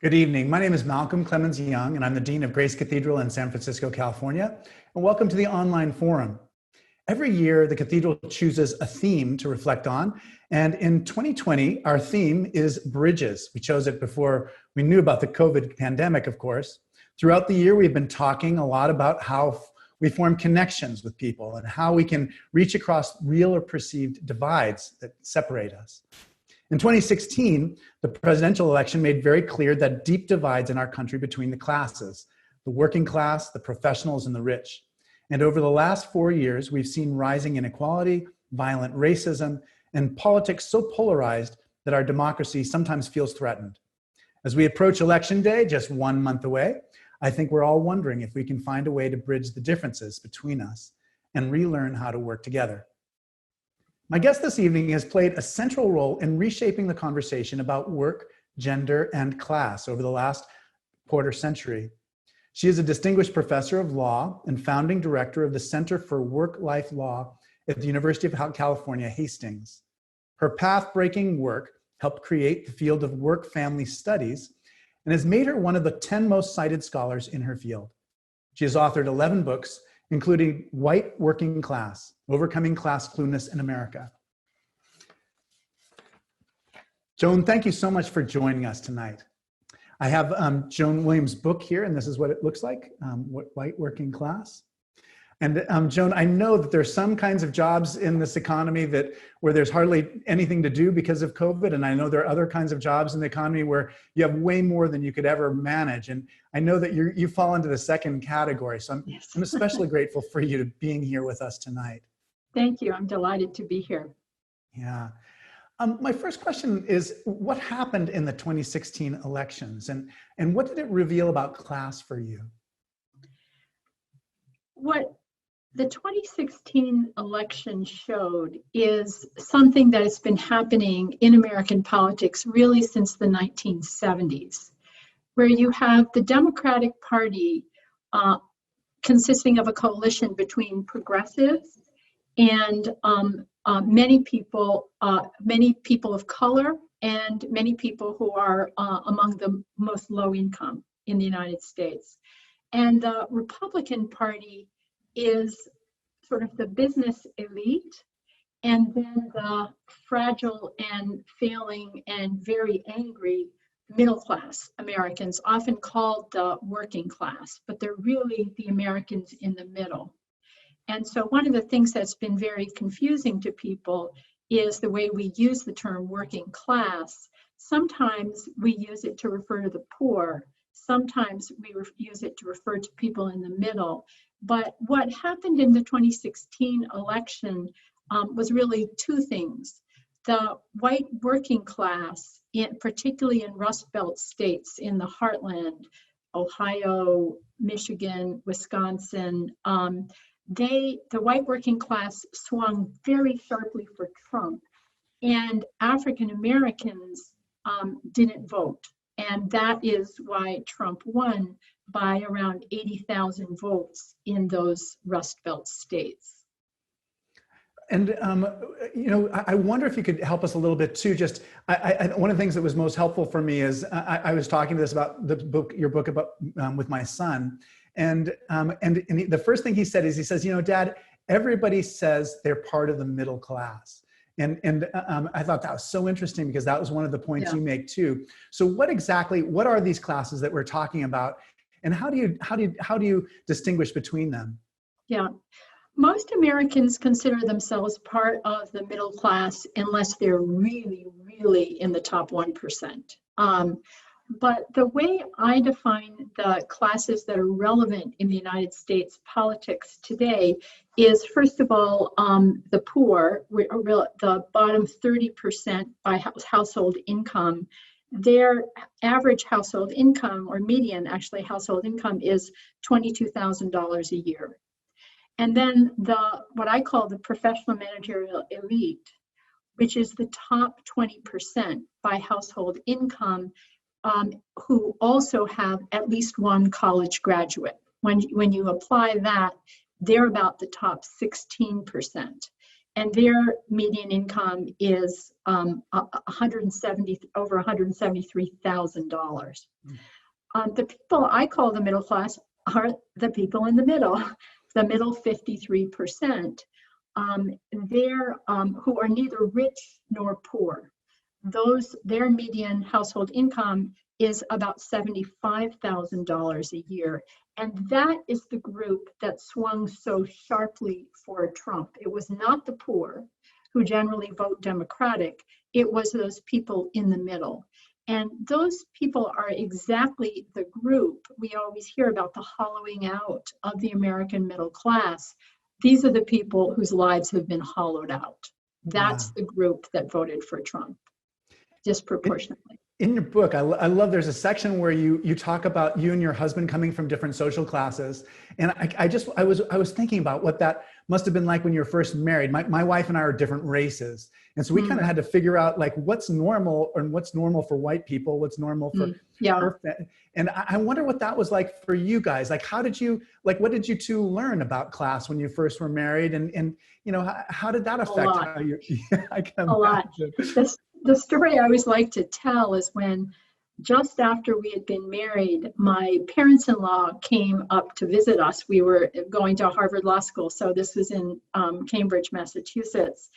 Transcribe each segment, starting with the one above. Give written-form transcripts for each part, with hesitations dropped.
Good evening. My name is Malcolm Clemens Young, and I'm the Dean of Grace Cathedral in San Francisco, California. And welcome to the online forum. Every year, the Cathedral chooses a theme to reflect on. And in 2020, our theme is bridges. We chose it before we knew about the COVID pandemic, of course. Throughout the year, we've been talking a lot about how we form connections with people and how we can reach across real or perceived divides that separate us. In 2016, the presidential election made very clear that deep divides in our country between the classes, the working class, the professionals, and the rich. And over the last 4 years, we've seen rising inequality, violent racism, and politics so polarized that our democracy sometimes feels threatened. As we approach Election Day, just 1 month away, I think we're all wondering if we can find a way to bridge the differences between us and relearn how to work together. My guest this evening has played a central role in reshaping the conversation about work, gender, and class over the last quarter century. She is a distinguished professor of law and founding director of the Center for Work-Life Law at the University of California, Hastings. Her path-breaking work helped create the field of work-family studies and has made her one of the 10 most cited scholars in her field. She has authored 11 books, including White Working Class, Overcoming Class Cluelessness in America. Joan, thank you so much for joining us tonight. I have Joan Williams' book here, and this is what it looks like, White Working Class. And Joan, I know that there's some kinds of jobs in this economy where there's hardly anything to do because of COVID. And I know there are other kinds of jobs in the economy where you have way more than you could ever manage. And I know that you fall into the second category. So I'm especially grateful for you being here with us tonight. Thank you. I'm delighted to be here. Yeah. My first question is, what happened in the 2016 elections and what did it reveal about class for you? What the 2016 election showed is something that has been happening in American politics really since the 1970s, where you have the Democratic Party consisting of a coalition between progressives and many people of color and many people who are among the most low income in the United States. And the Republican Party is sort of the business elite, and then the fragile and failing and very angry middle class Americans, often called the working class, but they're really the Americans in the middle. And so one of the things that's been very confusing to people is the way we use the term working class. Sometimes we use it to refer to the poor. Sometimes we use it to refer to people in the middle. But what happened in the 2016 election was really two things. The white working class, particularly in Rust Belt states in the heartland, Ohio, Michigan, Wisconsin, the white working class swung very sharply for Trump, and African Americans didn't vote. And that is why Trump won by around 80,000 votes in those Rust Belt states. And, I wonder if you could help us a little bit too. Just, one of the things that was most helpful for me is I was talking to this about your book about with my son. And the first thing he said is, he says, Dad, everybody says they're part of the middle class. And I thought that was so interesting because that was one of the points you make too. So what are these classes that we're talking about, and how do you distinguish between them? Yeah, most Americans consider themselves part of the middle class unless they're really, really in the top 1%. But the way I define the classes that are relevant in the United States politics today is, first of all, the poor, the bottom 30% by household income. Their average household income, or median actually household income, is $22,000 a year. And then what I call the professional managerial elite, which is the top 20% by household income, who also have at least one college graduate. When you apply that, they're about the top 16%. and their median income is over $173,000. The people I call the middle class are the people in the middle 53%. Who are neither rich nor poor. Their median household income is about $75,000 a year. And that is the group that swung so sharply for Trump. It was not the poor who generally vote Democratic. It was those people in the middle. And those people are exactly the group we always hear about, the hollowing out of the American middle class. These are the people whose lives have been hollowed out. That's the group that voted for Trump disproportionately. In your book, I love, there's a section where you talk about you and your husband coming from different social classes. And I was thinking about what that must have been like when you were first married. My wife and I are different races. And so we kind of had to figure out like what's normal, and what's normal for white people, what's normal for her. And I wonder what that was like for you guys. Like, what did you two learn about class when you first were married? And you know, how did that affect how you, I can imagine. The story I always like to tell is when just after we had been married, my parents-in-law came up to visit us. We were going to Harvard Law School, so this was in Cambridge, Massachusetts.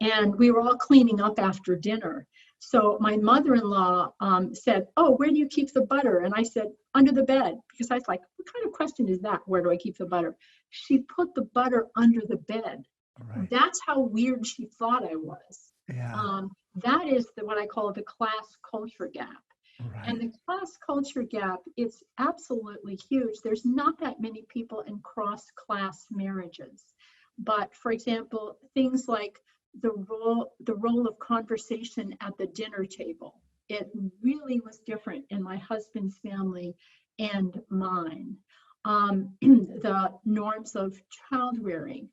And we were all cleaning up after dinner. So my mother-in-law said, "Oh, where do you keep the butter?" And I said, "Under the bed," because I was like, what kind of question is that? Where do I keep the butter? She put the butter under the bed. Right. That's how weird she thought I was. Yeah. That is what I call the class culture gap. Right. And the class culture gap is absolutely huge. There's not that many people in cross-class marriages. But for example, things like the role of conversation at the dinner table, it really was different in my husband's family and mine. The norms of child rearing,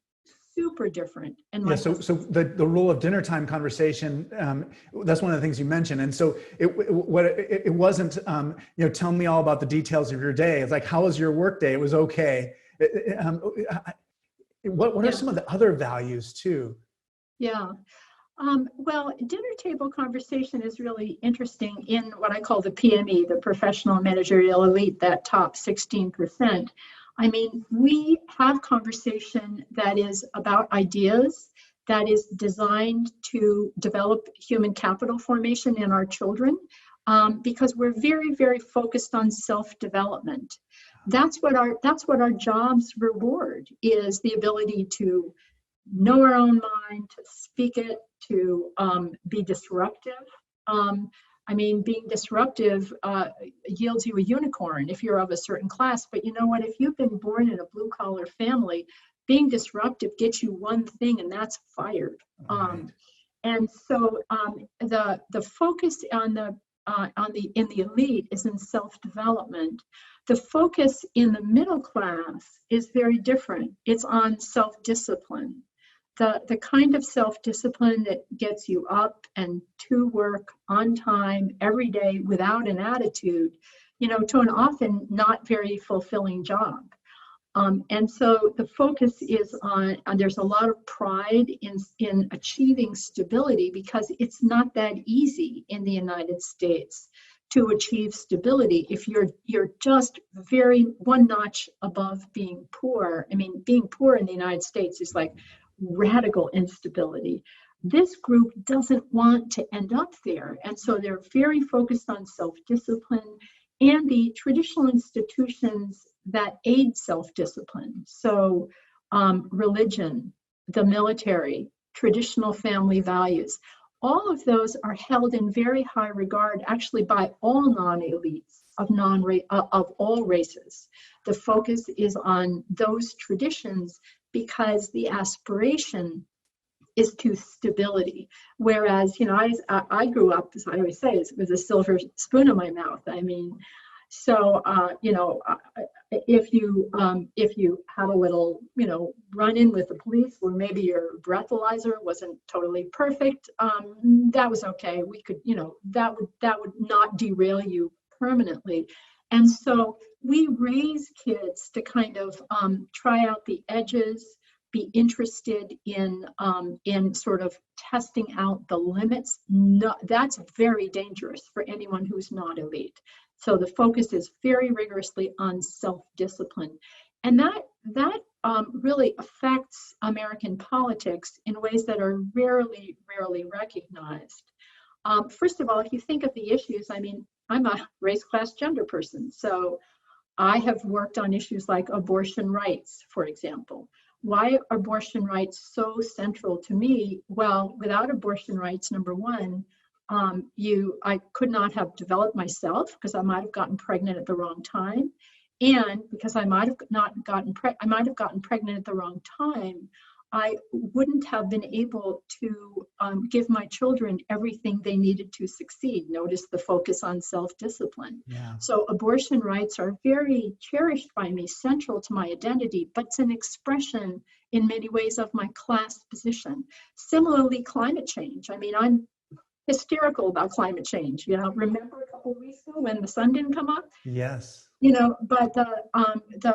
super different. And so the role of dinner time conversation, that's one of the things you mentioned. And so it wasn't, tell me all about the details of your day. It's like, how was your work day? It was okay. What are some of the other values too? Yeah. Well, dinner table conversation is really interesting in what I call the PME, the professional managerial elite, that top 16%. I mean, we have conversation that is about ideas, that is designed to develop human capital formation in our children, because we're very, very focused on self-development. That's what our jobs reward, is the ability to know our own mind, to speak it, to be disruptive. I mean, being disruptive yields you a unicorn if you're of a certain class. But you know what? If you've been born in a blue-collar family, being disruptive gets you one thing, and that's fired. Right. And so the focus in the elite is in self-development. The focus in the middle class is very different. It's on self-discipline. The kind of self-discipline that gets you up and to work on time every day without an attitude, to an often not very fulfilling job. And so the focus is on, there's a lot of pride in achieving stability, because it's not that easy in the United States to achieve stability if you're just very one notch above being poor. I mean, being poor in the United States is like radical instability. This group doesn't want to end up there. And so they're very focused on self-discipline and the traditional institutions that aid self-discipline. So religion, the military, traditional family values, all of those are held in very high regard, actually, by all non-elites of all races. The focus is on those traditions because the aspiration is to stability. Whereas, I grew up, as I always say, with a silver spoon in my mouth. I mean, so, if you have a little, run in with the police, or maybe your breathalyzer wasn't totally perfect, that was okay. We could, that would not derail you permanently. And so we raise kids to kind of try out the edges, be interested in sort of testing out the limits. No, that's very dangerous for anyone who's not elite. So the focus is very rigorously on self-discipline. And that really affects American politics in ways that are rarely recognized. First of all, if you think of the issues, I mean, I'm a race, class, gender person. So I have worked on issues like abortion rights, for example. Why are abortion rights so central to me? Well, without abortion rights, number one, I could not have developed myself because I might have gotten pregnant at the wrong time. And because I might have gotten pregnant at the wrong time, I wouldn't have been able to give my children everything they needed to succeed. Notice the focus on self-discipline. Yeah. So abortion rights are very cherished by me, central to my identity, but it's an expression in many ways of my class position. Similarly, climate change. I mean, I'm hysterical about climate change. You know, remember a couple of weeks ago when the sun didn't come up? Yes. You know, but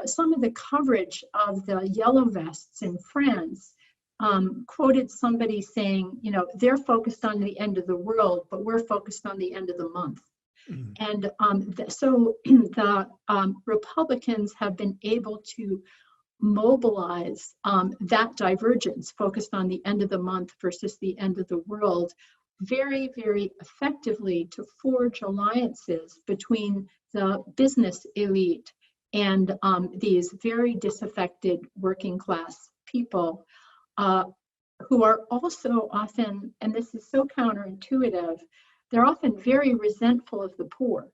some of the coverage of the yellow vests in France quoted somebody saying, you know, they're focused on the end of the world, but we're focused on the end of the month. And so the Republicans have been able to mobilize that divergence focused on the end of the month versus the end of the world very, very effectively to forge alliances between the business elite and these very disaffected working class people who are also often, and this is so counterintuitive, they're often very resentful of the poor.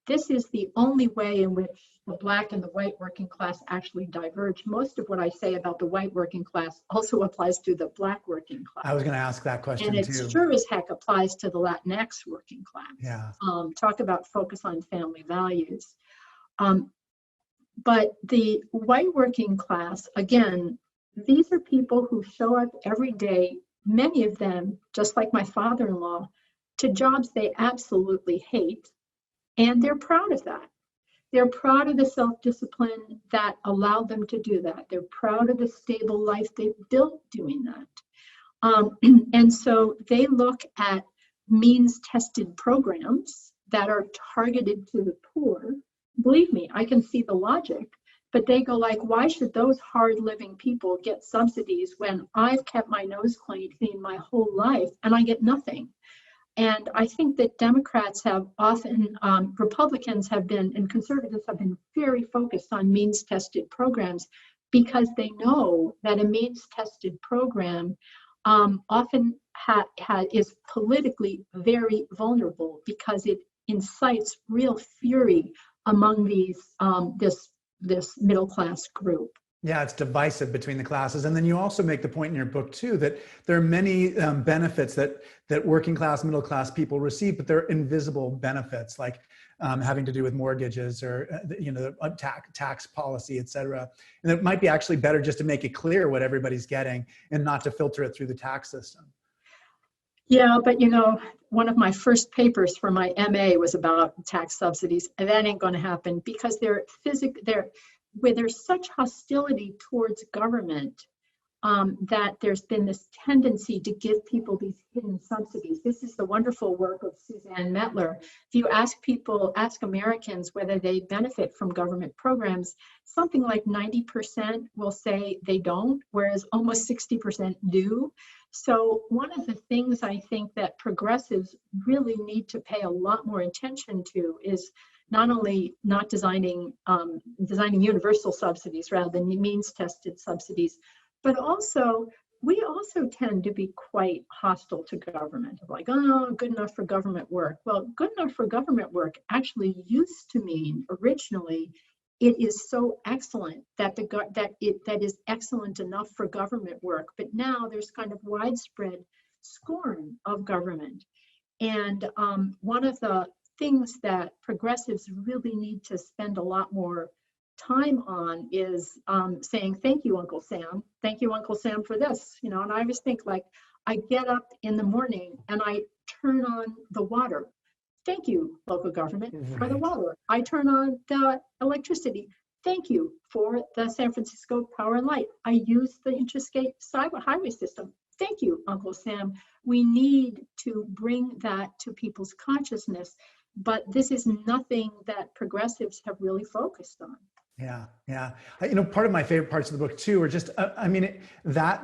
This is the only way in which the Black and the white working class actually diverge. Most of what I say about the white working class also applies to the Black working class. I was going to ask that question and it too. Sure as heck applies to the Latinx working class. Yeah. Talk about focus on family values. But the white working class, again, these are people who show up every day, many of them, just like my father-in-law, to jobs they absolutely hate. And they're proud of that. They're proud of the self-discipline that allowed them to do that. They're proud of the stable life they built doing that. And so they look at means-tested programs that are targeted to the poor. Believe me, I can see the logic, but they go like, why should those hard-living people get subsidies when I've kept my nose clean my whole life and I get nothing? And I think that Democrats have often, Republicans have been, and conservatives have been very focused on means-tested programs because they know that a means-tested program often is politically very vulnerable because it incites real fury among this middle-class group. Yeah, it's divisive between the classes. And then you also make the point in your book too, that there are many benefits that working class, middle class people receive, but they're invisible benefits, like having to do with mortgages or, tax policy, et cetera. And it might be actually better just to make it clear what everybody's getting and not to filter it through the tax system. Yeah, but one of my first papers for my MA was about tax subsidies, and that ain't going to happen because where there's such hostility towards government that there's been this tendency to give people these hidden subsidies. This is the wonderful work of Suzanne Mettler. If you ask Americans whether they benefit from government programs, something like 90% will say they don't, whereas almost 60% do. So one of the things I think that progressives really need to pay a lot more attention to is not only not designing universal subsidies rather than means-tested subsidies, but also we also tend to be quite hostile to government. Like, oh, good enough for government work. Well, good enough for government work actually used to mean originally it is so excellent that that is excellent enough for government work. But now there's kind of widespread scorn of government. And one of the things that progressives really need to spend a lot more time on is saying, thank you, Uncle Sam. Thank you, Uncle Sam, for this. And I always think, like, I get up in the morning and I turn on the water. Thank you, local government, for the water. I turn on the electricity. Thank you for the San Francisco Power and Light. I use the interstate highway system. Thank you, Uncle Sam. We need to bring that to people's consciousness, but this is nothing that progressives have really focused on. Yeah, yeah. Part of my favorite parts of the book too are just, that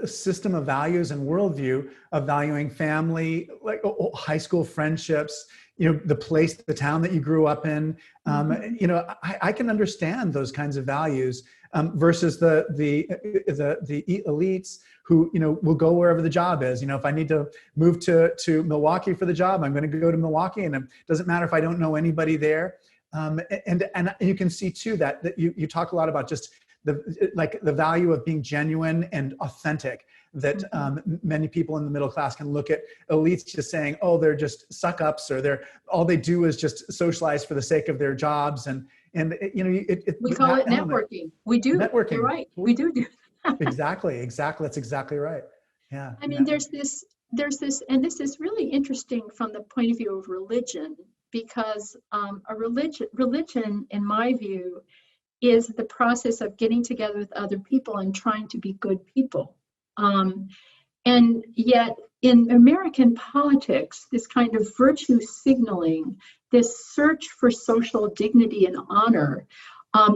system of values and worldview of valuing family, like high school friendships, the town that you grew up in. I can understand those kinds of values versus the elites who will go wherever the job is. If I need to move to Milwaukee for the job, I'm going to go to Milwaukee, and it doesn't matter if I don't know anybody there. And you can see too that you talk a lot about just the value of being genuine and authentic, that many people in the middle class can look at elites just saying, oh, they're just suck ups, or all they do is just socialize for the sake of their jobs. And we call it networking. We do. Networking. You're right. We do. Exactly. That's exactly right. Yeah. I mean, there's this, and this is really interesting from the point of view of religion, because religion, in my view, is the process of getting together with other people and trying to be good people. And yet in American politics, this kind of virtue signaling, this search for social dignity and honor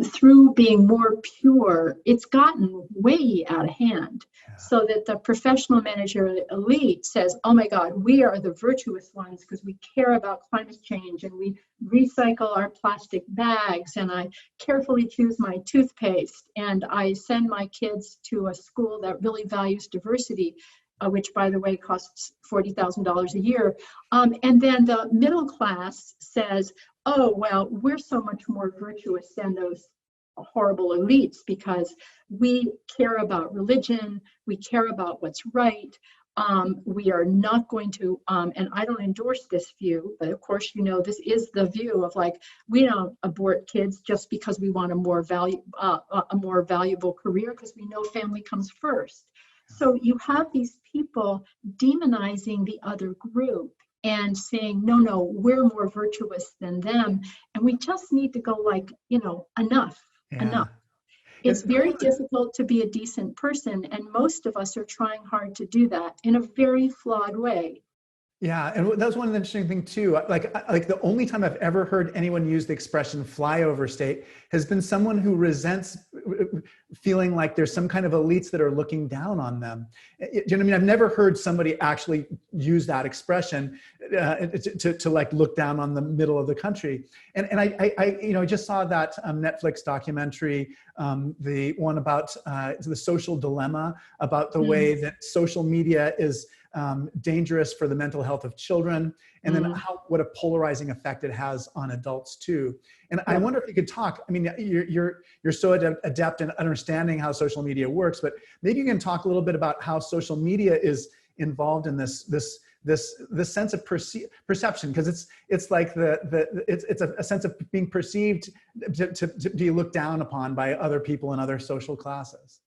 through being more pure, it's gotten way out of hand. Yeah. So that the professional manager elite says, oh my God, we are the virtuous ones because we care about climate change and we recycle our plastic bags, and I carefully choose my toothpaste, and I send my kids to a school that really values diversity, which, by the way, costs $40,000 a year. And then the middle class says, oh, well, we're so much more virtuous than those horrible elites because we care about religion, we care about what's right. We are not going to, and I don't endorse this view, but of course, this is the view of like, we don't abort kids just because we want a more valuable career, because we know family comes first. So you have these people demonizing the other group and saying, no, we're more virtuous than them. And we just need to go like, enough. It's very difficult to be a decent person. And most of us are trying hard to do that in a very flawed way. Yeah, and that's one of the interesting things too. Like the only time I've ever heard anyone use the expression flyover state has been someone who resents feeling like there's some kind of elites that are looking down on them. Do you know what I mean? I've never heard somebody actually use that expression to like look down on the middle of the country. And I just saw that Netflix documentary, the one about the social dilemma, about the way that social media is dangerous for the mental health of children, and then what a polarizing effect it has on adults too. And I wonder if you could talk. I mean, you're so adept in understanding how social media works, but maybe you can talk a little bit about how social media is involved in this sense of perception, because it's like it's a sense of being perceived to be looked down upon by other people in other social classes.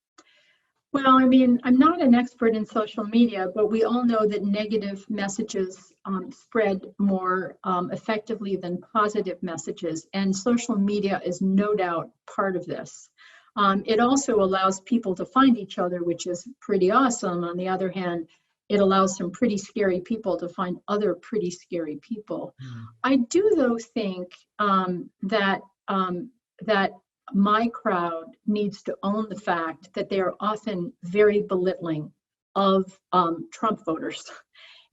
Well, I mean, I'm not an expert in social media, but we all know that negative messages spread more effectively than positive messages. And social media is no doubt part of this. It also allows people to find each other, which is pretty awesome. On the other hand, it allows some pretty scary people to find other pretty scary people. I do, though, think that my crowd needs to own the fact that they are often very belittling of Trump voters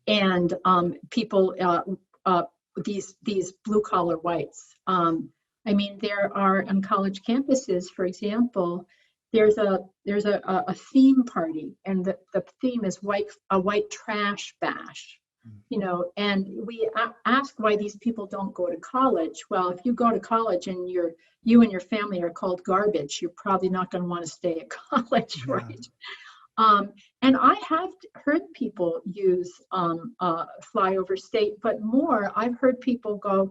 and people, these blue collar whites. I mean, there are on college campuses, for example, there's a theme party, and the theme is a white trash bash. And we ask why these people don't go to college. Well, if you go to college and you and your family are called garbage, you're probably not going to want to stay at college, right? And I have heard people use flyover state, but more, I've heard people go,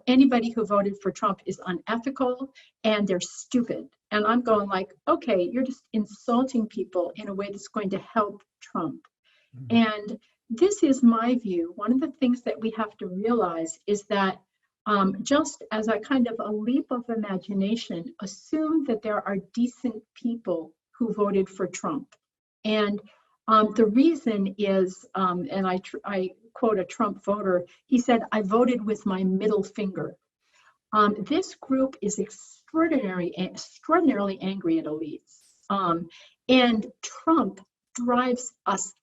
anybody who voted for Trump is unethical and they're stupid. And I'm going like, okay, you're just insulting people in a way that's going to help Trump. And this is my view. One of the things that we have to realize is that just as a kind of a leap of imagination, assume that there are decent people who voted for Trump. And the reason is, and I quote a Trump voter, he said, "I voted with my middle finger." This group is extraordinarily angry at elites. And Trump drives us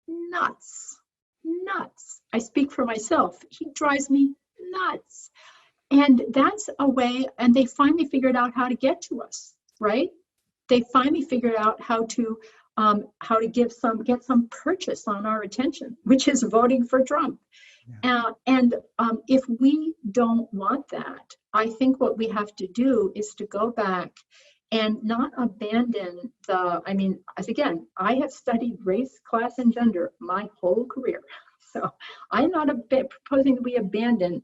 nuts. I speak for myself. He drives me nuts. And that's a way, and they finally figured out how to get to us, right? They finally figured out how to get some purchase on our attention, which is voting for Trump. Yeah. If we don't want that, I think what we have to do is to go back and not abandon again, I have studied race, class, and gender my whole career. So I'm not proposing that we abandon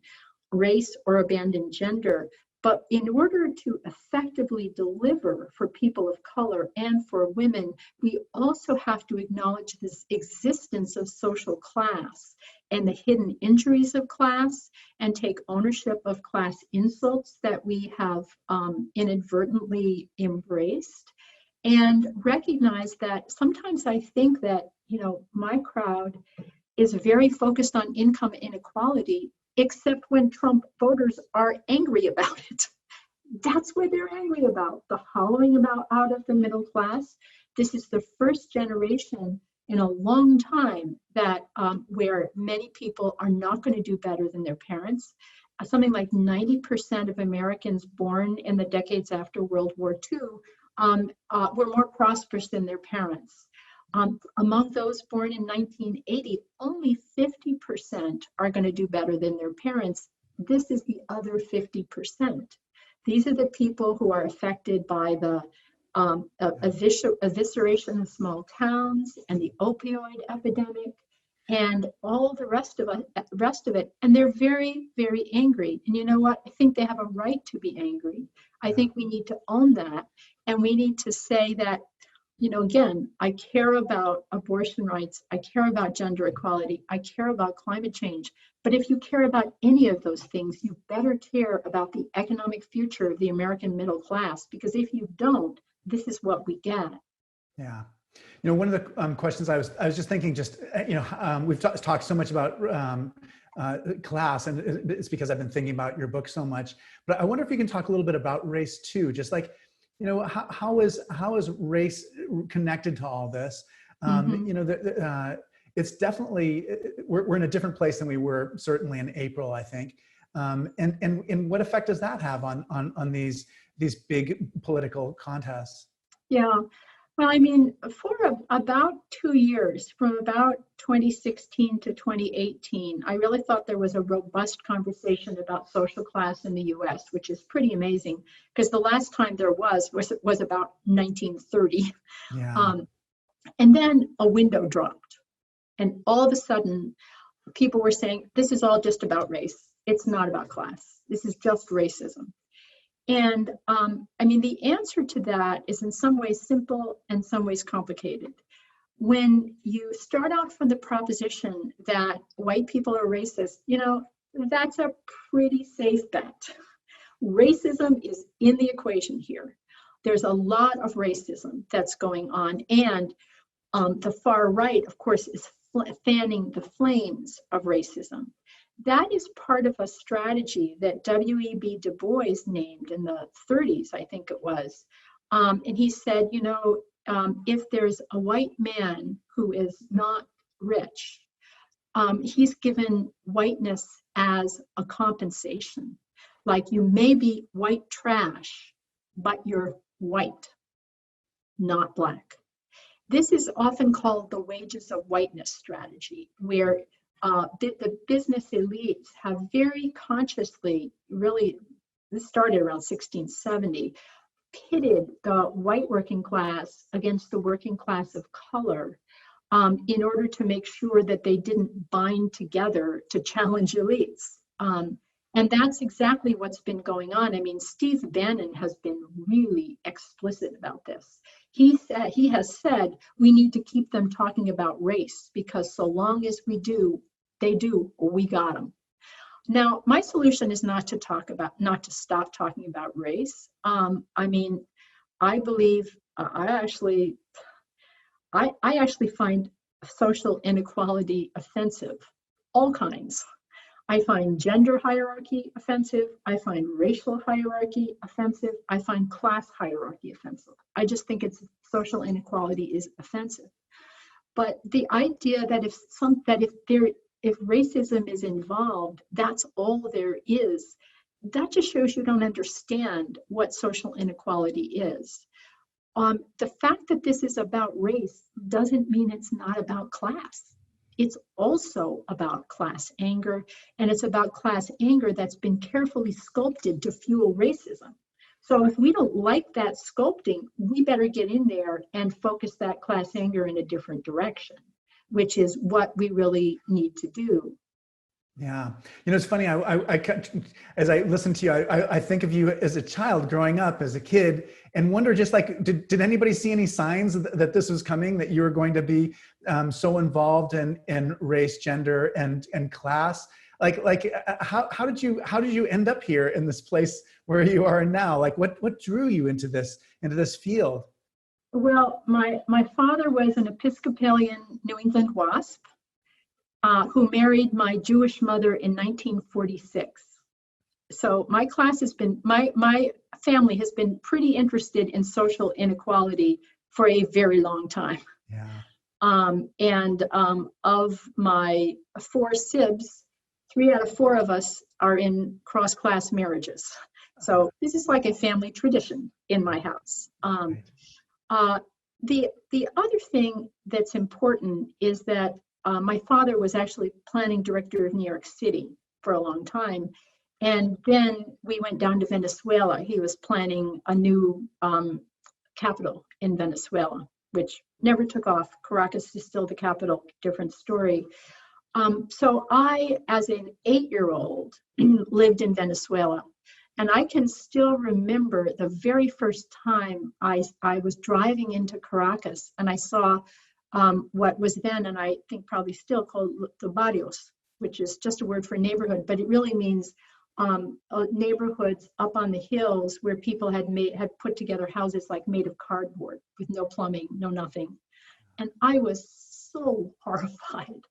race or abandon gender, but in order to effectively deliver for people of color and for women, we also have to acknowledge this existence of social class and the hidden injuries of class, and take ownership of class insults that we have inadvertently embraced, and recognize that sometimes I think that, my crowd is very focused on income inequality, except when Trump voters are angry about it. That's what they're angry about, the hollowing out of the middle class. This is the first generation in a long time that where many people are not going to do better than their parents. Something like 90% of Americans born in the decades after World War II were more prosperous than their parents. Among those born in 1980, only 50% are going to do better than their parents. This is the other 50%. These are the people who are affected by the evisceration of small towns and the opioid epidemic and all the rest of it. And they're very, very angry. And you know what? I think they have a right to be angry. I think we need to own that. And we need to say that, again, I care about abortion rights. I care about gender equality. I care about climate change. But if you care about any of those things, you better care about the economic future of the American middle class, because if you don't, this is what we get. Yeah. One of the questions I was just thinking, we've talked so much about class, and it's because I've been thinking about your book so much, but I wonder if you can talk a little bit about race too, just like, how is race connected to all this? It's definitely, we're in a different place than we were certainly in April, I think. And what effect does that have on these big political contests? Yeah, well, for about 2 years, from about 2016 to 2018, I really thought there was a robust conversation about social class in the US, which is pretty amazing, because the last time there was about 1930. Yeah. And then a window dropped. And all of a sudden, people were saying, this is all just about race. It's not about class. This is just racism. And the answer to that is in some ways simple and some ways complicated. When you start out from the proposition that white people are racist, that's a pretty safe bet. Racism is in the equation here. There's a lot of racism that's going on. And the far right, of course, is fanning the flames of racism. That is part of a strategy that W.E.B. Du Bois named in the 30s, I think it was. And he said, if there's a white man who is not rich, he's given whiteness as a compensation. Like, you may be white trash, but you're white, not black. This is often called the wages of whiteness strategy, where the business elites have very consciously, really, this started around 1670, pitted the white working class against the working class of color in order to make sure that they didn't bind together to challenge elites. And that's exactly what's been going on. Steve Bannon has been really explicit about this. He has said we need to keep them talking about race, because so long as we do, they do, we got them. Now, my solution is not to stop talking about race. I mean, I believe I actually find social inequality offensive, all kinds. I find gender hierarchy offensive. I find racial hierarchy offensive. I find class hierarchy offensive. I just think social inequality is offensive. But the idea that if racism is involved, that's all there is, that just shows you don't understand what social inequality is. The fact that this is about race doesn't mean it's not about class. It's also about class anger, and it's about class anger that's been carefully sculpted to fuel racism. So if we don't like that sculpting, we better get in there and focus that class anger in a different direction, which is what we really need to do. Yeah. You know, it's funny, as I listen to you, I think of you as a child growing up, as a kid, and wonder just like, did anybody see any signs that this was coming, that you were going to be so involved in race, gender, and class? How did you end up here in this place where you are now? Like, what drew you into this field? Well, my father was an Episcopalian New England WASP. Who married my Jewish mother in 1946. So my family has been pretty interested in social inequality for a very long time. Yeah. Of my 4 sibs, 3 out of 4 of us are in cross-class marriages. So this is like a family tradition in my house. The other thing that's important is that my father was actually planning director of New York City for a long time. And then we went down to Venezuela. He was planning a new capital in Venezuela, which never took off. Caracas is still the capital, different story. So I, as an 8-year-old, lived in Venezuela. And I can still remember the very first time I was driving into Caracas and I saw what was then, and I think probably still, called the barrios, which is just a word for neighborhood, but it really means neighborhoods up on the hills where people had put together houses like made of cardboard with no plumbing, no nothing. And I was so horrified.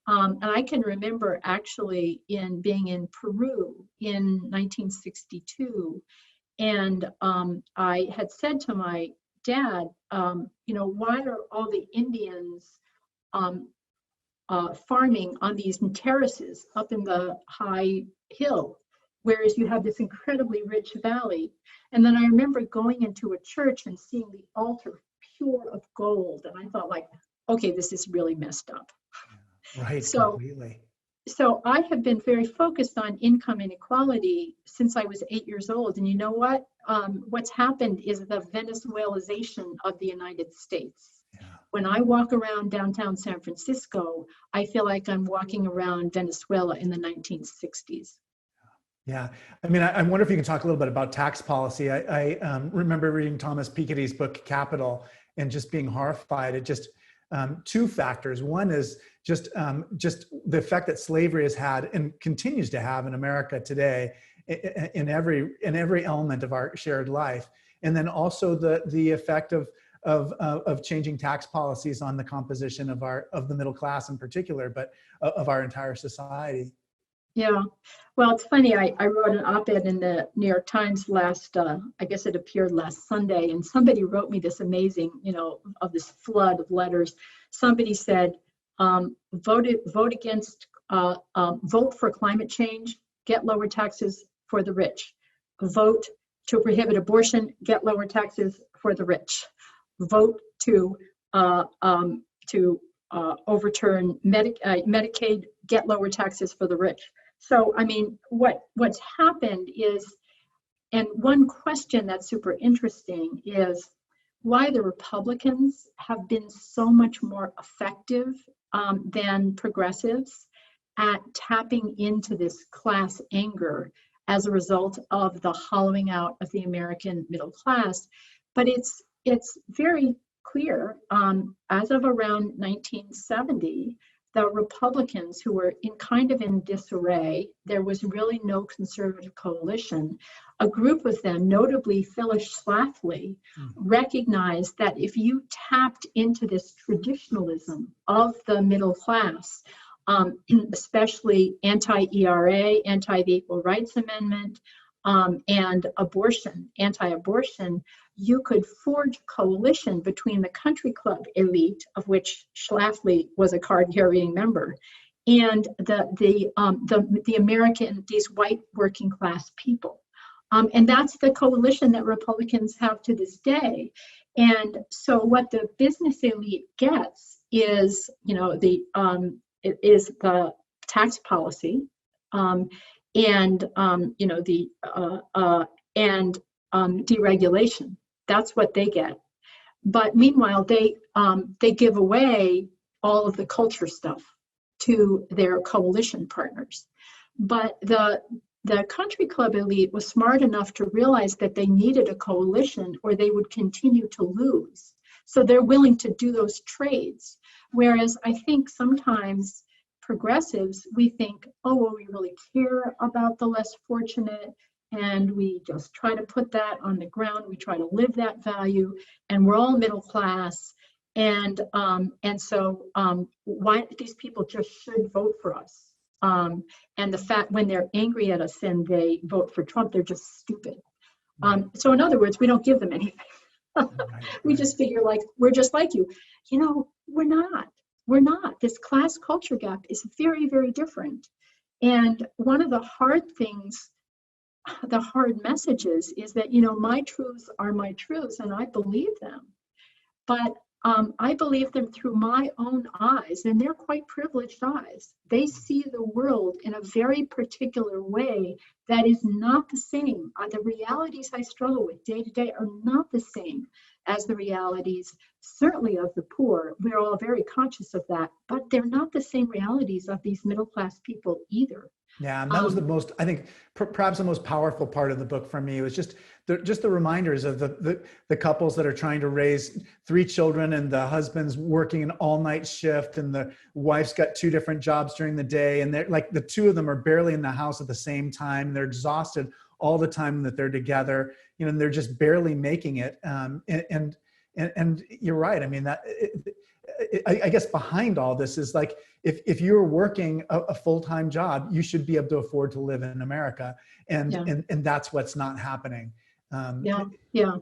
And I can remember actually being in Peru in 1962, and I had said to my dad, why are all the Indians farming on these terraces up in the high hill, whereas you have this incredibly rich valley? And then I remember going into a church and seeing the altar pure of gold, and I thought, like, okay, this is really messed up. Right. So, completely. So I have been very focused on income inequality since I was 8 years old. And you know what? What's happened is the Venezuelization of the United States. Yeah. When I walk around downtown San Francisco, I feel like I'm walking around Venezuela in the 1960s. Yeah. I mean, I wonder if you can talk a little bit about tax policy. I remember reading Thomas Piketty's book, Capital, and just being horrified at just 2 factors. One is just the effect that slavery has had and continues to have in America today in every element of our shared life. And then also the effect of changing tax policies on the composition of the middle class in particular, but of our entire society. Yeah, well, it's funny. I wrote an op-ed in the New York Times I guess it appeared last Sunday, and somebody wrote me this amazing, of this flood of letters. Somebody said, vote for climate change, get lower taxes for the rich. Vote to prohibit abortion, get lower taxes for the rich. Vote to overturn Medicaid, get lower taxes for the rich. So, I mean, what's happened is, and one question that's super interesting is why the Republicans have been so much more effective than progressives at tapping into this class anger as a result of the hollowing out of the American middle class. But it's very clear, as of around 1970, the Republicans, who were in disarray, there was really no conservative coalition. A group of them, notably Phyllis Schlafly, recognized that if you tapped into this traditionalism of the middle class, especially anti-ERA, anti-the Equal Rights Amendment, and abortion, anti-abortion, you could forge a coalition between the country club elite, of which Schlafly was a card-carrying member, and the American, these white working class people. And that's the coalition that Republicans have to this day. And so what the business elite gets is, the tax policy, and deregulation. That's what they get. But meanwhile, they give away all of the culture stuff to their coalition partners. But the country club elite was smart enough to realize that they needed a coalition or they would continue to lose. So they're willing to do those trades. Whereas I think sometimes progressives, we think, oh, well, we really care about the less fortunate, and we just try to put that on the ground. We try to live that value, and we're all middle class. And so why these people just should vote for us. And the fact when they're angry at us and they vote for Trump, they're just stupid. So in other words, we don't give them anything. We just figure like, we're just like you. We're not. We're not. This class culture gap is very, very different. And one of the hard things, the hard messages is that, my truths are my truths and I believe them. But I believe them through my own eyes, and they're quite privileged eyes. They see the world in a very particular way that is not the same. The realities I struggle with day to day are not the same as the realities, certainly of the poor. We're all very conscious of that, but they're not the same realities of these middle class people either. Yeah, and that was the most, I think, perhaps the most powerful part of the book for me was just the reminders of the couples that are trying to raise 3 children, and the husband's working an all-night shift, and the wife's got 2 different jobs during the day, and they're like, the 2 of them are barely in the house at the same time. They're exhausted all the time that they're together, and they're just barely making it. And you're right. I mean, I guess behind all this is like, if you're working a full-time job, you should be able to afford to live in America. And that's what's not happening. Yeah.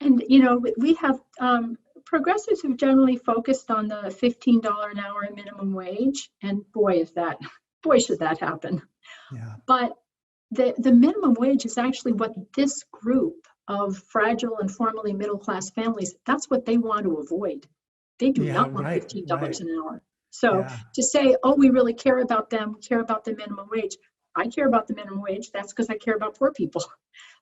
And, we have progressives have generally focused on the $15 an hour minimum wage. And boy, should that happen. Yeah. But the minimum wage is actually what this group of fragile and formerly middle-class families, that's what they want to avoid. They do not want $15 an hour. So to say, oh, we really care about them, care about the minimum wage. I care about the minimum wage. That's because I care about poor people.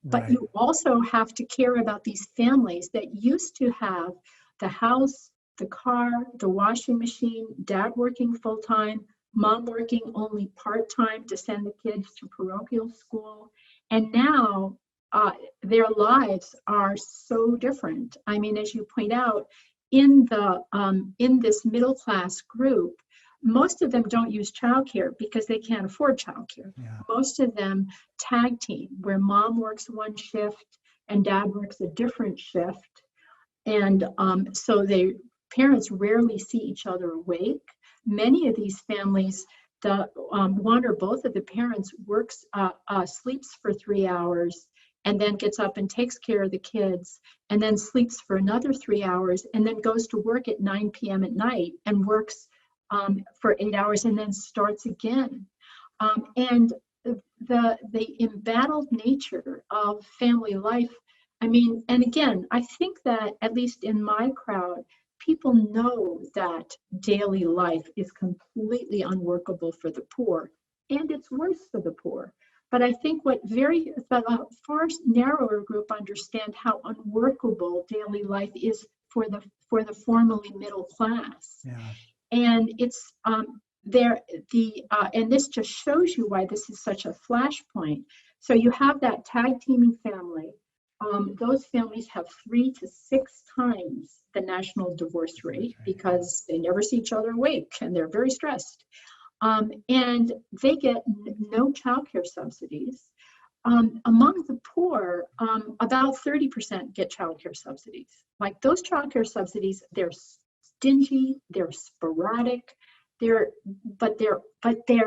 But you also have to care about these families that used to have the house, the car, the washing machine, dad working full-time, mom working only part-time to send the kids to parochial school. And now their lives are so different. I mean, as you point out, in this middle class group, most of them don't use childcare because they can't afford childcare. Yeah. Most of them tag team, where mom works one shift and dad works a different shift, and so parents rarely see each other awake. Many of these families, the one or both of the parents works, sleeps for 3 hours, and then gets up and takes care of the kids, and then sleeps for another 3 hours, and then goes to work at 9 p.m. at night and works for 8 hours and then starts again. And the embattled nature of family life, I mean, and again, I think that at least in my crowd, people know that daily life is completely unworkable for the poor, and it's worse for the poor. But I think a far narrower group understand how unworkable daily life is for the formerly middle class. Yeah. And it's and this just shows you why this is such a flashpoint. So you have that tag teaming family those families have 3 to 6 times the national divorce rate because they never see each other awake and they're very stressed. And they get no childcare subsidies. Among the poor, about 30% get childcare subsidies. Like those childcare subsidies, they're stingy, they're sporadic, but they're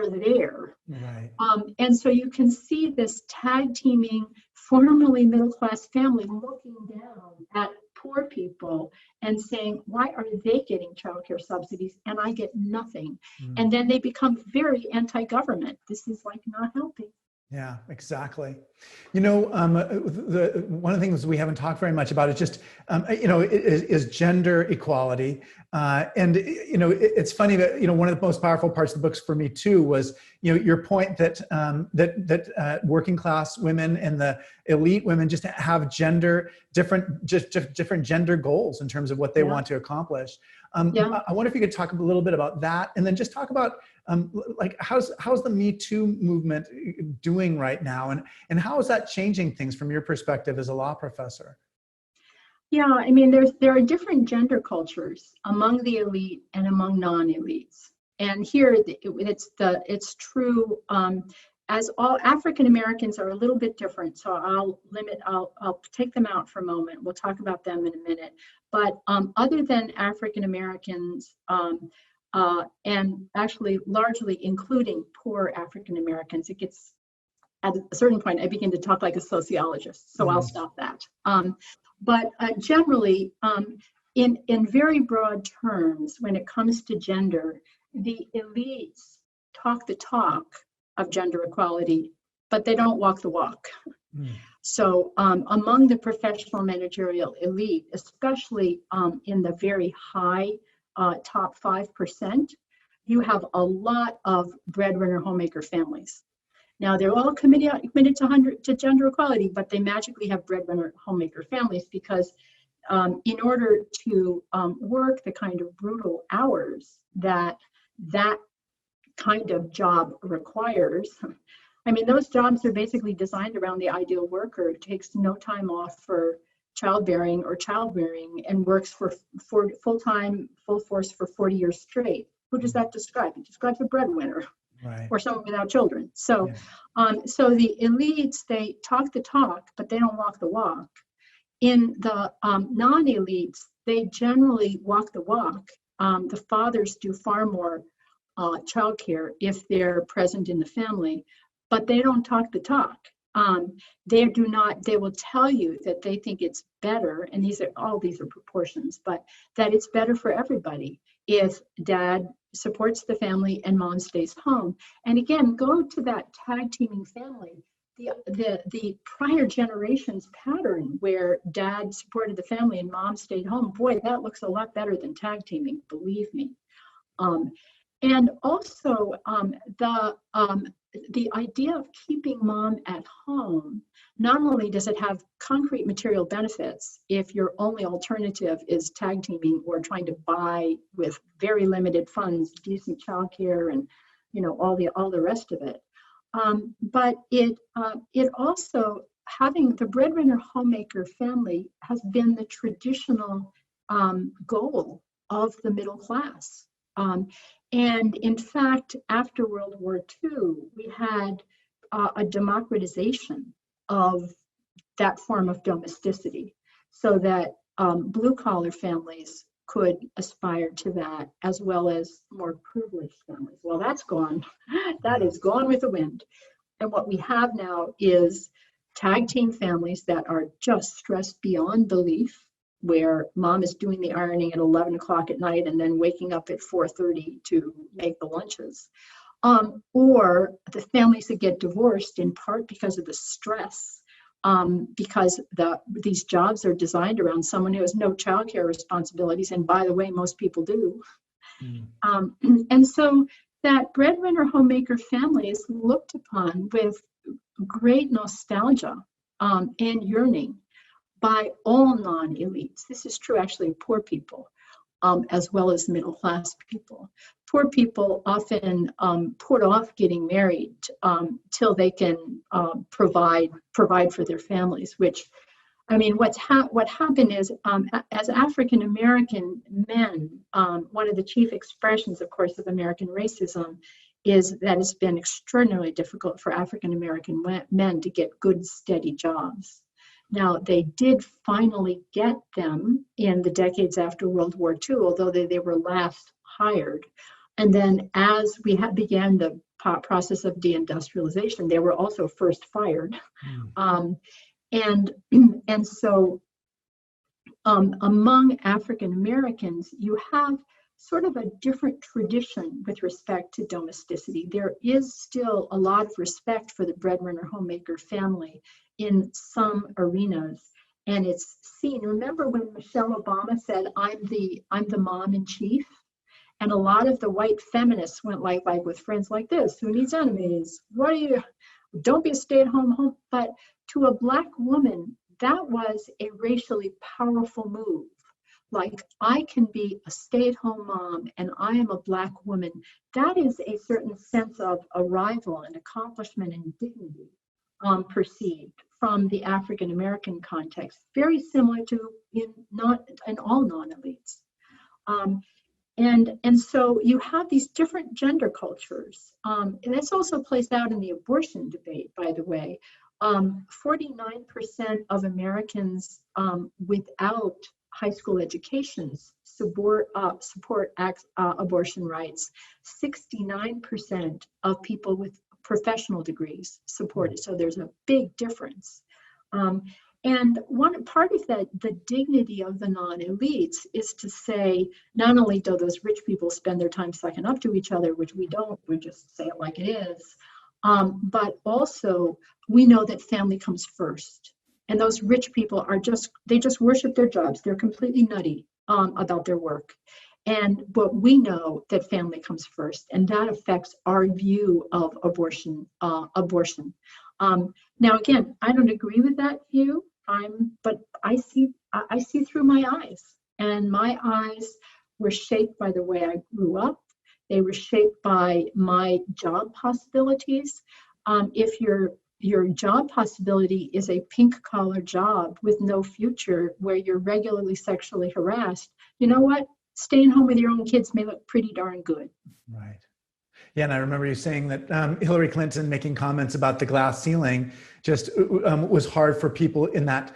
there. Right. And so you can see this tag teaming, formerly middle class family looking down at poor people and saying, why are they getting childcare subsidies and I get nothing? And then they become very anti-government. This is like not helping. Yeah, exactly. You know, one of the things we haven't talked very much about is just, is gender equality. And, it's funny that, one of the most powerful parts of the books for me too was, your point that that working class women and the elite women just have different gender goals in terms of what they want to accomplish. I wonder if you could talk a little bit about that, and then just talk about how's the Me Too movement doing right now, and how is that changing things from your perspective as a law professor? Yeah, I mean, there are different gender cultures among the elite and among non-elites, and here it's true. As all African Americans are a little bit different, so I'll take them out for a moment. We'll talk about them in a minute. But other than African Americans, and actually largely including poor African Americans, it gets at a certain point I begin to talk like a sociologist, so I'll stop that. But generally, in very broad terms, when it comes to gender, the elites talk the talk of gender equality, but they don't walk the walk. So among the professional managerial elite, especially in the very high top 5%, you have a lot of breadwinner homemaker families. Now they're all committed to gender equality, but they magically have breadwinner homemaker families because in order to work the kind of brutal hours that kind of job requires, I mean, those jobs are basically designed around the ideal worker. It takes no time off for childbearing or childrearing and works for full-time, full force for 40 years straight. Who does that describe? It describes a breadwinner, right, or someone without children. So, so the elites, they talk the talk, but they don't walk the walk. In the non-elites, they generally walk the walk. The fathers do far more childcare if they're present in the family, but they don't talk the talk. They will tell you that they think it's better, and these are proportions, but that it's better for everybody if dad supports the family and mom stays home. And again, go to that tag teaming family, the prior generations pattern where dad supported the family and mom stayed home. Boy, that looks a lot better than tag teaming, believe me. And also the idea of keeping mom at home, not only does it have concrete material benefits if your only alternative is tag teaming or trying to buy with very limited funds decent childcare and all the rest of it, but it also, having the breadwinner homemaker family has been the traditional goal of the middle class. And in fact, after World War II, we had a democratization of that form of domesticity so that blue-collar families could aspire to that, as well as more privileged families. Well, that's gone. That is gone with the wind. And what we have now is tag team families that are just stressed beyond belief, where mom is doing the ironing at 11 o'clock at night and then waking up at 4:30 to make the lunches. Or the families that get divorced in part because of the stress, because these jobs are designed around someone who has no childcare responsibilities. And by the way, most people do. And so that breadwinner homemaker family is looked upon with great nostalgia and yearning by all non-elites. This is true actually of poor people, as well as middle class people. Poor people often put off getting married till they can provide for their families, which I mean, what happened is, as African American men, one of the chief expressions, of course, of American racism is that it's been extraordinarily difficult for African American men to get good, steady jobs. Now, they did finally get them in the decades after World War II, although they were last hired. And then as we began the process of deindustrialization, they were also first fired. And so among African Americans, you have sort of a different tradition with respect to domesticity. There is still a lot of respect for the breadwinner homemaker family in some arenas, and it's seen. Remember when Michelle Obama said, I'm the mom in chief? And a lot of the white feminists went like with friends like this, who needs enemies? What are you? Don't be a stay-at-home home. But to a Black woman, that was a racially powerful move. Like, I can be a stay-at-home mom and I am a Black woman. That is a certain sense of arrival and accomplishment and dignity perceived from the African American context, very similar to in all non-elites. And so you have these different gender cultures. And this also plays out in the abortion debate, by the way. 49% of Americans without high school educations support abortion rights. 69% of people with professional degrees support it. So there's a big difference. And one part of the dignity of the non-elites is to say, not only do those rich people spend their time sucking up to each other, which we don't, we just say it like it is, but also we know that family comes first. And those rich people they just worship their jobs. They're completely nutty about their work. But we know that family comes first, and that affects our view of abortion. Now, again, I don't agree with that view. But I see through my eyes, and my eyes were shaped by the way I grew up. They were shaped by my job possibilities. If your job possibility is a pink collar job with no future, where you're regularly sexually harassed, you know what? Staying home with your own kids may look pretty darn good. Right. Yeah, and I remember you saying that Hillary Clinton making comments about the glass ceiling just was hard for people in that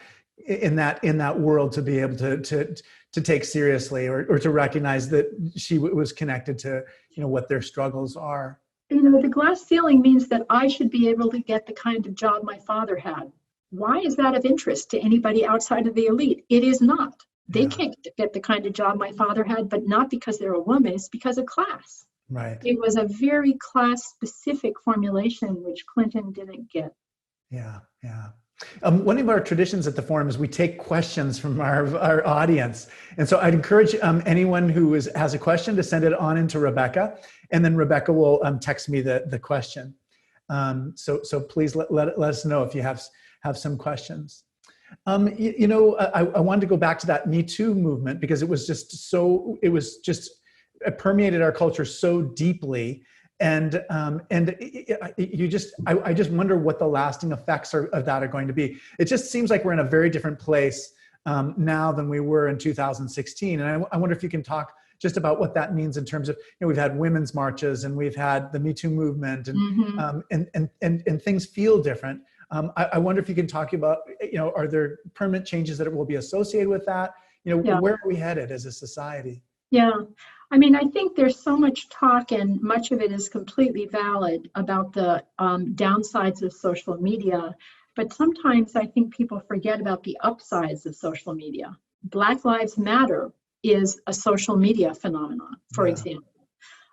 world to be able to take seriously, or to recognize that she was connected to what their struggles are. The glass ceiling means that I should be able to get the kind of job my father had. Why is that of interest to anybody outside of the elite? It is not. They can't get the kind of job my father had, but not because they're a woman, it's because of class. Right. It was a very class-specific formulation, which Clinton didn't get. Yeah. One of our traditions at the forum is we take questions from our audience. And so I'd encourage anyone who has a question to send it on into Rebecca, and then Rebecca will text me the question. So please let us know if you have some questions. I wanted to go back to that Me Too movement, because it permeated our culture so deeply. And I just wonder what the lasting effects of that are going to be. It just seems like we're in a very different place now than we were in 2016. And I wonder if you can talk just about what that means in terms of, we've had women's marches and we've had the Me Too movement, and things feel different. I wonder if you can talk about, are there permanent changes that will be associated with that? Where are we headed as a society? Yeah. I mean, I think there's so much talk, and much of it is completely valid, about the downsides of social media. But sometimes I think people forget about the upsides of social media. Black Lives Matter is a social media phenomenon, for example.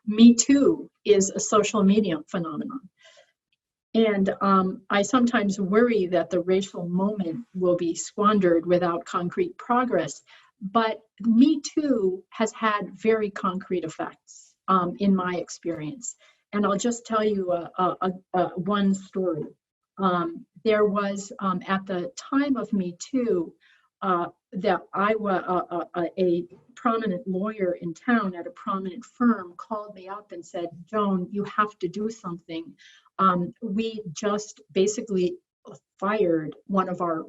Me Too is a social media phenomenon. And I sometimes worry that the racial moment will be squandered without concrete progress. But Me Too has had very concrete effects in my experience. And I'll just tell you one story. There was, at the time of Me Too, that a prominent lawyer in town at a prominent firm called me up and said, "Joan, you have to do something. We just basically fired one of our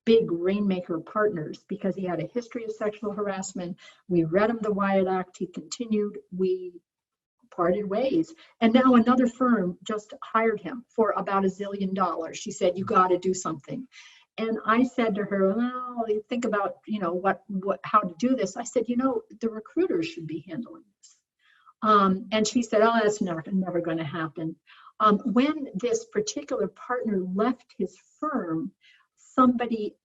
big rainmaker partners because he had a history of sexual harassment. We read him the Wyatt Act. He continued. We parted ways. And now another firm just hired him for about $1 zillion. She said, you got to do something. And I said to her, well, think about, how to do this. I said, the recruiters should be handling this. And she said, oh, that's never going to happen. When this particular partner left his firm, somebody,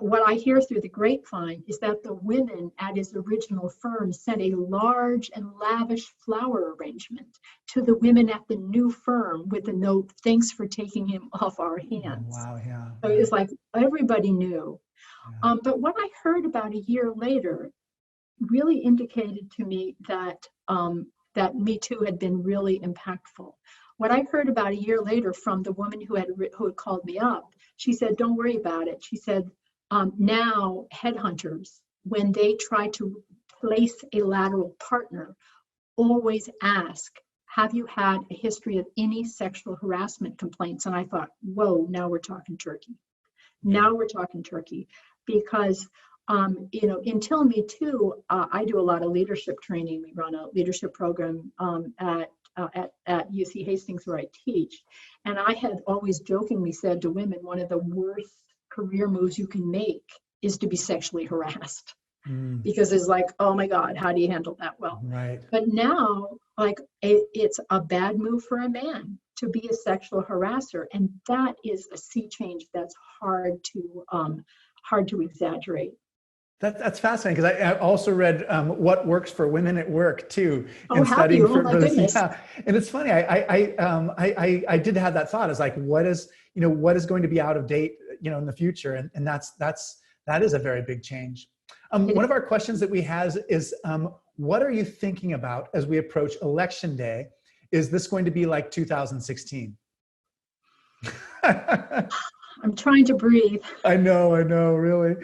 what I hear through the grapevine is that the women at his original firm sent a large and lavish flower arrangement to the women at the new firm with a note, thanks for taking him off our hands. Wow, yeah. So it's like everybody knew. Yeah. But what I heard about a year later really indicated to me that that Me Too had been really impactful. What I heard about a year later from the woman who had called me up, she said, don't worry about it. She said, now headhunters, when they try to place a lateral partner, always ask, have you had a history of any sexual harassment complaints? And I thought, whoa, now we're talking turkey. Now we're talking turkey. Because, until Me Too, I do a lot of leadership training. We run a leadership program at UC Hastings where I teach. And I had always jokingly said to women, one of the worst career moves you can make is to be sexually harassed. Because it's like, oh my God, how do you handle that well? Right. But now, it's a bad move for a man to be a sexual harasser. And that is a sea change that's hard to exaggerate. That's fascinating, because I also read What Works for Women at Work too, in studying for this. Yeah. And it's funny, I did have that thought. It's like, what is going to be out of date, in the future, and that is a very big change. One of our questions that we have is, what are you thinking about as we approach Election Day? Is this going to be like 2016? I'm trying to breathe. I know, really.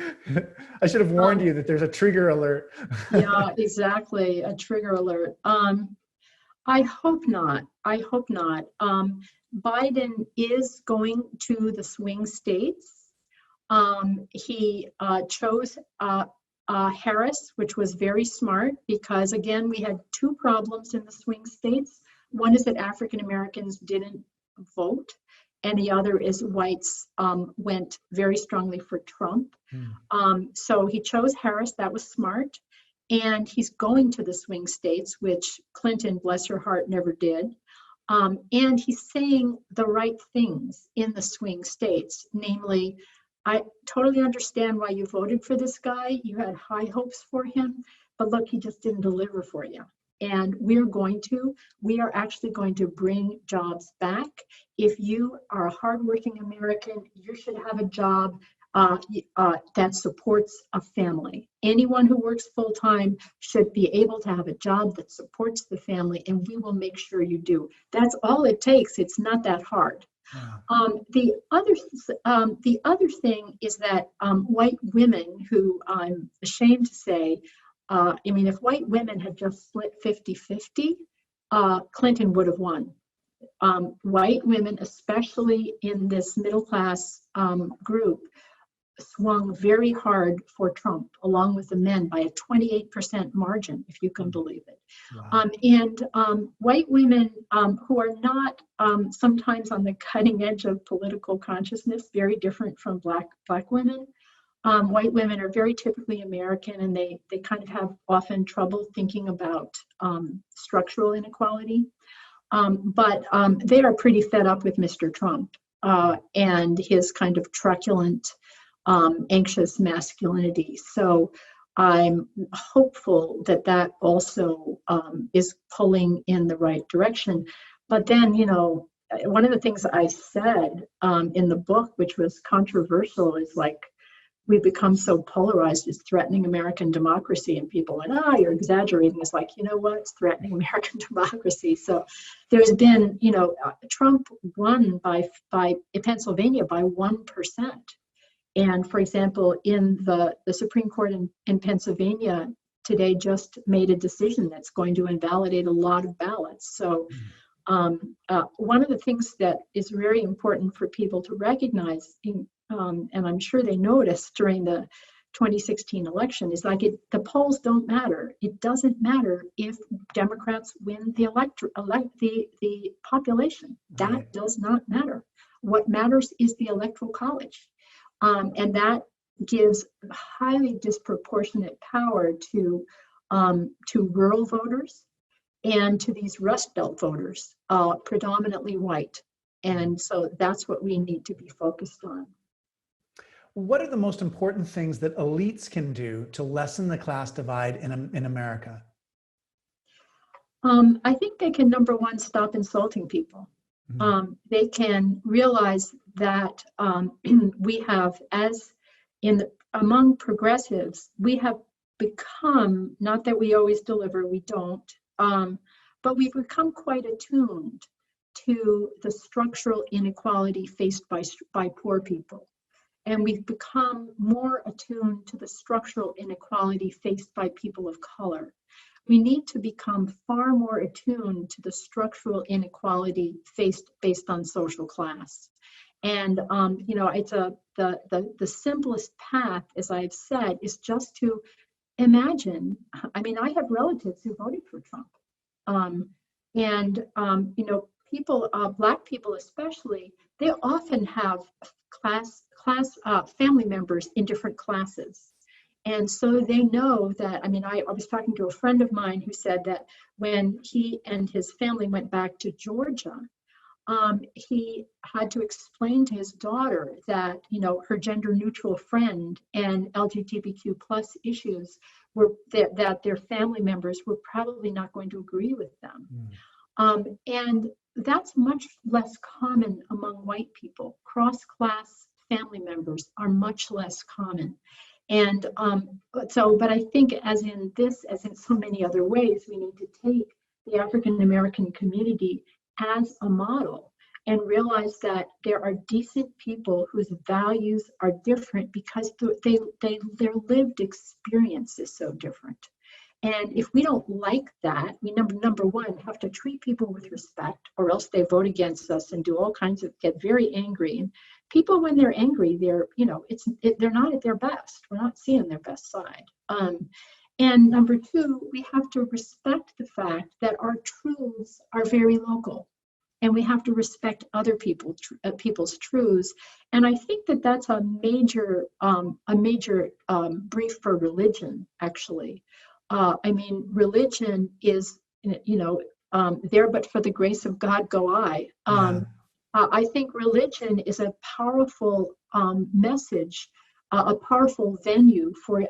I should have warned you that there's a trigger alert. Yeah, exactly, a trigger alert. I hope not. Biden is going to the swing states. He chose Harris, which was very smart, because again, we had two problems in the swing states. One is that African Americans didn't vote, and the other is whites went very strongly for Trump. So he chose Harris. That was smart. And he's going to the swing states, which Clinton, bless her heart, never did. And he's saying the right things in the swing states, namely, I totally understand why you voted for this guy. You had high hopes for him, but look, he just didn't deliver for you. And we are actually going to bring jobs back. If you are a hardworking American, you should have a job that supports a family. Anyone who works full-time should be able to have a job that supports the family, and we will make sure you do. That's all it takes. It's not that hard. Yeah. The other thing is that white women, who I'm ashamed to say, if white women had just split 50-50, Clinton would have won. White women, especially in this middle-class group, swung very hard for Trump, along with the men, by a 28% margin, if you can believe it. Wow. White women who are not sometimes on the cutting edge of political consciousness, very different from black women. White women are very typically American, and they kind of have often trouble thinking about structural inequality. But they are pretty fed up with Mr. Trump and his kind of truculent, anxious masculinity. So I'm hopeful that also is pulling in the right direction. But then, one of the things I said in the book, which was controversial, is like, we've become so polarized, it's threatening American democracy, and people are like, you're exaggerating. It's like, you know what, it's threatening American democracy. So there's been, Trump won by Pennsylvania by 1%. And for example, in the Supreme Court in Pennsylvania today just made a decision that's going to invalidate a lot of ballots. So one of the things that is very important for people to recognize and I'm sure they noticed during the 2016 election, is like the polls don't matter. It doesn't matter if Democrats win the the population. That Right. does not matter. What matters is the electoral college, and that gives highly disproportionate power to rural voters and to these Rust Belt voters, predominantly white. And so that's what we need to be focused on. What are the most important things that elites can do to lessen the class divide in America? I think they can, number one, stop insulting people. They can realize that we have, among progressives, we have become, not that we always deliver, we don't, but we've become quite attuned to the structural inequality faced by poor people. And we've become more attuned to the structural inequality faced by people of color. We need to become far more attuned to the structural inequality faced based on social class. And it's the simplest path, as I've said, is just to imagine. I mean, I have relatives who voted for Trump, people, Black people especially, they often have family members in different classes. And so they know that, I mean, I was talking to a friend of mine who said that when he and his family went back to Georgia, he had to explain to his daughter that, her gender neutral friend and LGBTQ plus issues were that their family members were probably not going to agree with them. And that's much less common among white people. Cross-class family members are much less common. And but I think as in so many other ways, we need to take the African American community as a model and realize that there are decent people whose values are different because their lived experience is so different. And if we don't like that, we number one have to treat people with respect, or else they vote against us and do all kinds of, get very angry. And people, when they're angry, they're not at their best. We're not seeing their best side. And number two, we have to respect the fact that our truths are very local, and we have to respect other people's truths. And I think that that's a major brief for religion, actually. I mean, religion is, there but for the grace of God go I. I think religion is a powerful message, a powerful venue for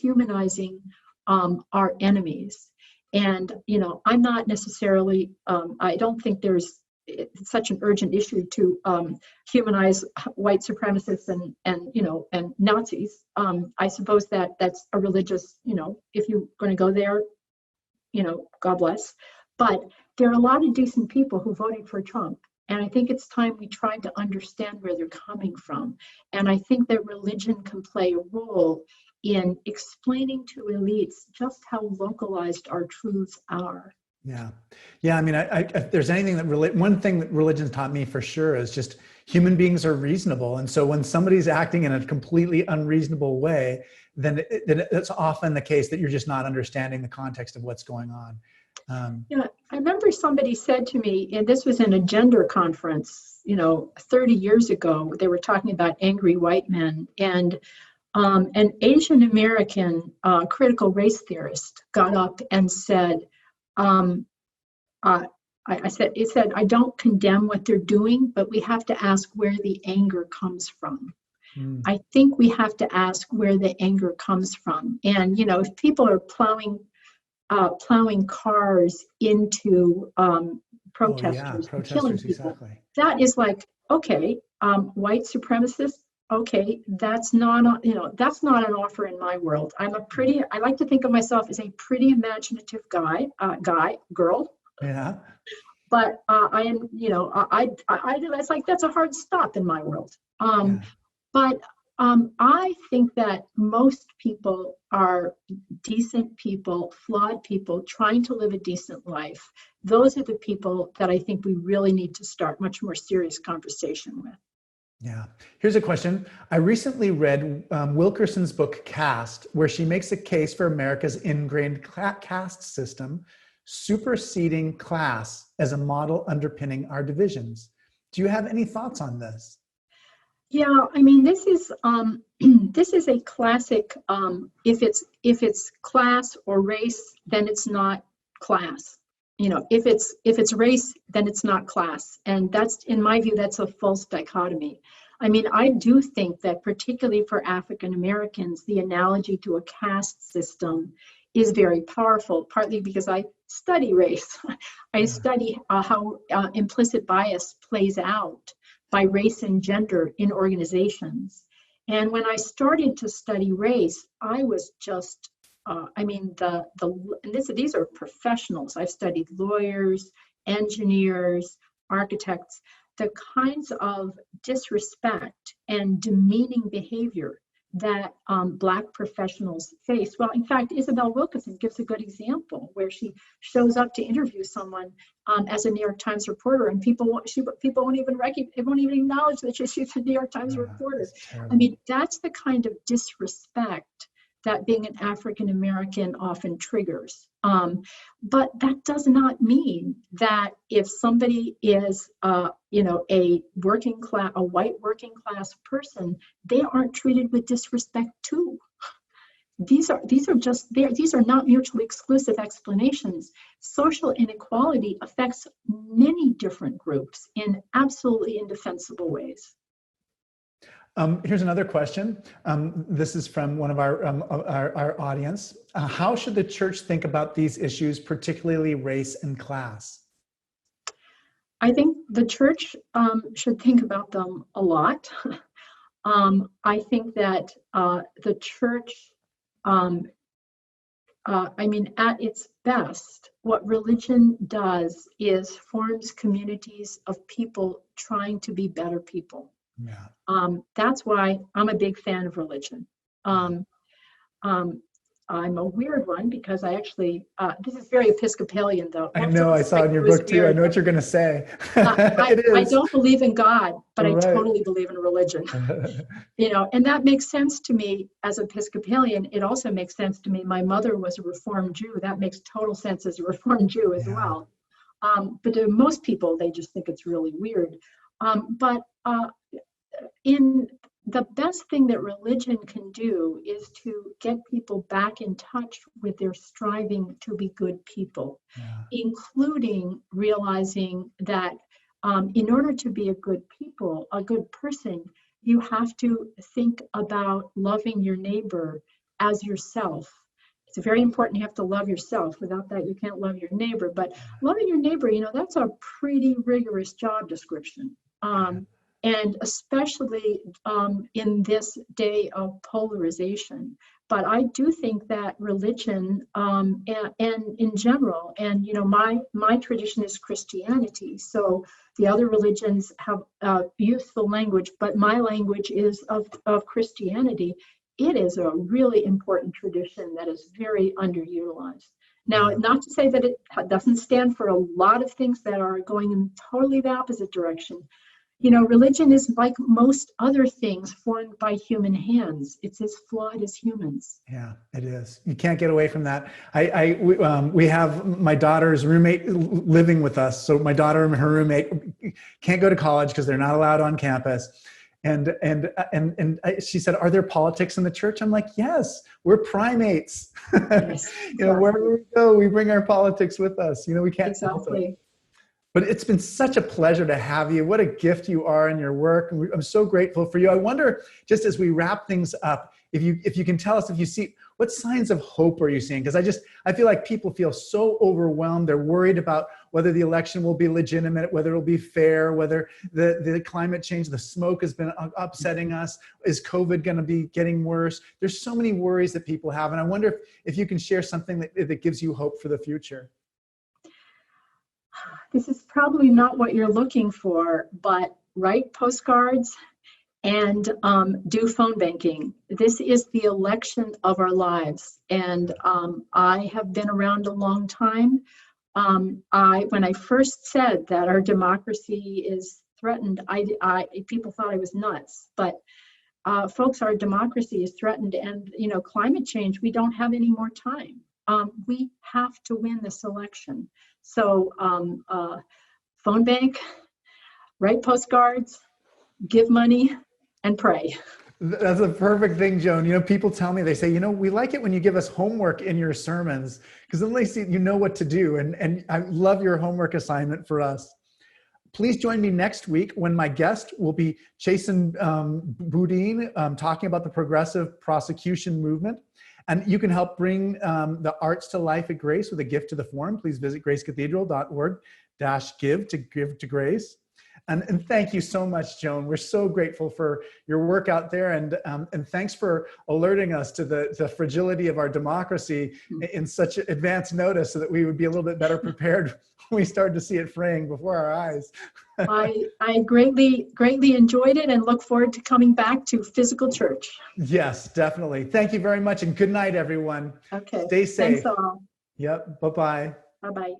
humanizing our enemies. And, I'm not necessarily, I don't think there's such an urgent issue to humanize white supremacists and Nazis. I suppose that's a religious, if you're going to go there, God bless. But there are a lot of decent people who voted for Trump. And I think it's time we tried to understand where they're coming from. And I think that religion can play a role in explaining to elites just how localized our truths are. Yeah. I mean, if there's anything one thing that religion's taught me for sure is just human beings are reasonable. And so when somebody's acting in a completely unreasonable way, then it's often the case that you're just not understanding the context of what's going on. I remember somebody said to me, and this was in a gender conference, 30 years ago, they were talking about angry white men, and an Asian American critical race theorist got up and said, I said, I don't condemn what they're doing, but we have to ask where the anger comes from. I think we have to ask where the anger comes from. And, if people are plowing cars into protesters, and killing people, exactly. That is like, okay, white supremacists, okay, that's not an offer in my world. I like to think of myself as a pretty imaginative girl. Yeah. But I am, it's like, that's a hard stop in my world. But I think that most people are decent people, flawed people, trying to live a decent life. Those are the people that I think we really need to start much more serious conversation with. Yeah. Here's a question. I recently read Wilkerson's book, Caste, where she makes a case for America's ingrained caste system, superseding class as a model underpinning our divisions. Do you have any thoughts on this? Yeah, I mean, this is this is a classic. If it's class or race, then it's not class. You know, if it's race, then it's not class, and that's, in my view, that's a false dichotomy. I mean, I do think that particularly for African Americans, the analogy to a caste system is very powerful. Partly because I study race, I study how implicit bias plays out by race and gender in organizations. And when I started to study race, I was just, I mean, these are professionals. I've studied lawyers, engineers, architects, the kinds of disrespect and demeaning behavior that Black professionals face. Well, in fact, Isabel Wilkerson gives a good example where she shows up to interview someone as a New York Times reporter, and people won't even acknowledge that she's a New York Times reporter. I mean, that's the kind of disrespect that being an African American often triggers. But that does not mean that if somebody is, a white working class person, they aren't treated with disrespect too. These are not mutually exclusive explanations. Social inequality affects many different groups in absolutely indefensible ways. Here's another question. This is from one of our audience. How should the church think about these issues, particularly race and class? I think the church should think about them a lot. I think that the church, at its best, what religion does is forms communities of people trying to be better people. Yeah. That's why I'm a big fan of religion. I'm a weird one because I actually, this is very Episcopalian though. I know, I saw in your book too. I know what you're going to say. I don't believe in God, but I totally believe in religion. And that makes sense to me as an Episcopalian. It also makes sense to me. My mother was a Reformed Jew. That makes total sense as a Reformed Jew as well. But to most people, they just think it's really weird. The best thing that religion can do is to get people back in touch with their striving to be good people, including realizing that in order to be a good person, you have to think about loving your neighbor as yourself. It's very important. You have to love yourself. Without that, you can't love your neighbor. But loving your neighbor, that's a pretty rigorous job description. And especially in this day of polarization. But I do think that religion and in general, and my tradition is Christianity, so the other religions have useful language, but my language is of Christianity. It is a really important tradition that is very underutilized. Now, not to say that it doesn't stand for a lot of things that are going in totally the opposite direction. Religion is like most other things formed by human hands. It's as flawed as humans. Yeah, it is. You can't get away from that. We have my daughter's roommate living with us. So my daughter and her roommate can't go to college because they're not allowed on campus. And she said, "Are there politics in the church?" I'm like, "Yes, we're primates." Yes, exactly. Wherever we go, we bring our politics with us. We can't help it. But it's been such a pleasure to have you. What a gift you are in your work. I'm so grateful for you. I wonder, just as we wrap things up, if you can tell us, if you see, what signs of hope are you seeing? Because I feel like people feel so overwhelmed. They're worried about whether the election will be legitimate, whether it'll be fair, whether the climate change, the smoke has been upsetting us. Is COVID going to be getting worse? There's so many worries that people have. And I wonder if you can share something that gives you hope for the future. This is probably not what you're looking for, but write postcards and do phone banking. This is the election of our lives. And I have been around a long time. When I first said that our democracy is threatened, people thought I was nuts. But folks, our democracy is threatened, and climate change. We don't have any more time. We have to win this election. So, phone bank, write postcards, give money, and pray. That's a perfect thing, Joan. People tell me, they say, we like it when you give us homework in your sermons, because then they see what to do. And I love your homework assignment for us. Please join me next week when my guest will be Chasen Boudin, talking about the progressive prosecution movement. And you can help bring the arts to life at Grace with a gift to the forum. Please visit gracecathedral.org/give to give to Grace. And thank you so much, Joan. We're so grateful for your work out there, and thanks for alerting us to the fragility of our democracy in such advance notice, so that we would be a little bit better prepared when we started to see it fraying before our eyes. I greatly enjoyed it and look forward to coming back to physical church. Yes, definitely. Thank you very much, and good night, everyone. Okay. Stay safe. Thanks all. Yep. Bye-bye. Bye-bye.